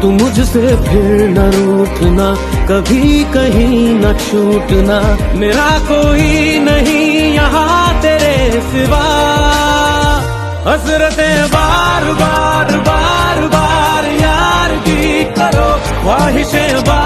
तू मुझसे फिर न रूठना, कभी कहीं न छूटना, मेरा कोई नहीं यहाँ तेरे सिवा। हसरतें बार बार बार बार यार की करो, ख्वाहिशें बार